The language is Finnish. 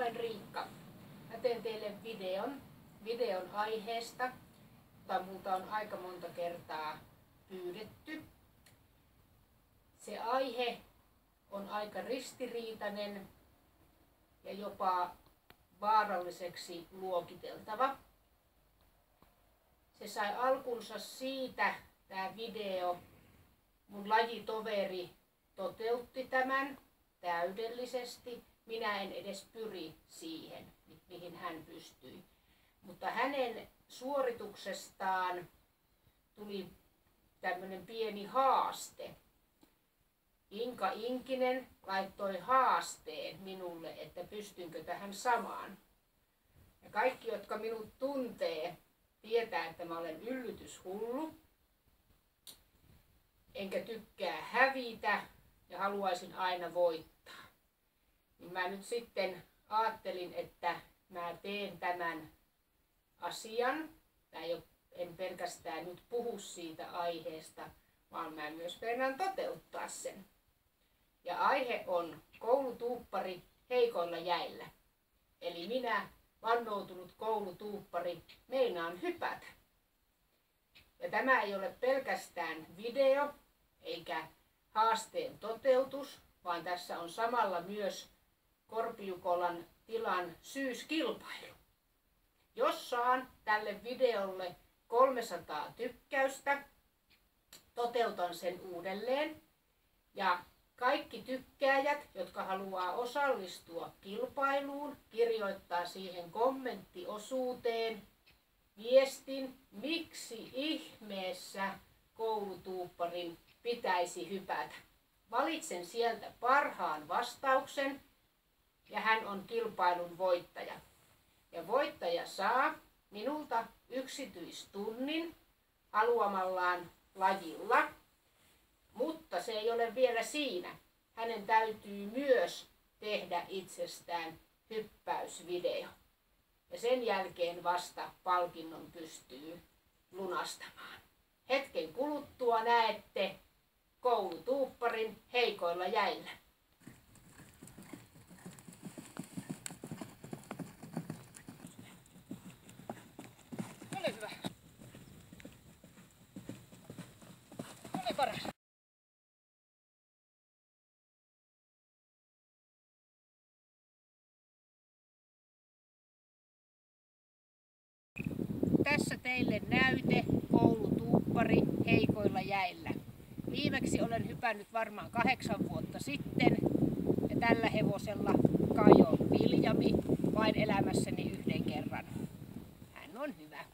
olen Riikka. Mä teen teille videon aiheesta, jota multa on aika monta kertaa pyydetty. Se aihe on aika ristiriitainen ja jopa vaaralliseksi luokiteltava. Se sai alkunsa siitä, tämä video, mun lajitoveri toteutti tämän täydellisesti. Minä en edes pyri siihen, mihin hän pystyi. Mutta hänen suorituksestaan tuli tämmöinen pieni haaste. Inka Inkinen laittoi haasteen minulle, että pystynkö tähän samaan. Ja kaikki, jotka minut tuntee, tietää, että mä olen yllytyshullu. Enkä tykkää hävitä ja haluaisin aina voittaa. Niin mä nyt sitten ajattelin, että mä teen tämän asian. En pelkästään nyt puhu siitä aiheesta, vaan mä myös meinaan toteuttaa sen. Ja aihe on koulutuuppari heikoilla jäillä. Eli minä, vannoutunut koulutuuppari, meinaan hypätä. Ja tämä ei ole pelkästään video eikä haasteen toteutus, vaan tässä on samalla myös Korpijukolan tilan syyskilpailu. Jos saan tälle videolle 300 tykkäystä, toteutan sen uudelleen. Ja kaikki tykkääjät, jotka haluaa osallistua kilpailuun, kirjoittaa siihen kommenttiosuuteen viestin, miksi ihmeessä koulutuupparin pitäisi hypätä. Valitsen sieltä parhaan vastauksen ja hän on kilpailun voittaja. Ja voittaja saa minulta yksityistunnin haluamallaan lajilla, mutta se ei ole vielä siinä. Hänen täytyy myös tehdä itsestään hyppäysvideo. Ja sen jälkeen vasta palkinnon pystyy lunastamaan. Hetken kuluttua näette koulutuupparin heikoilla jäillä. Ole hyvä. Ole paras. Tässä teille näyte koulutuuppari heikoilla jäillä. Viimeksi olen hypännyt varmaan 8 vuotta sitten ja tällä hevosella Kajo Viljami vain elämässäni yhden kerran. Hän on hyvä.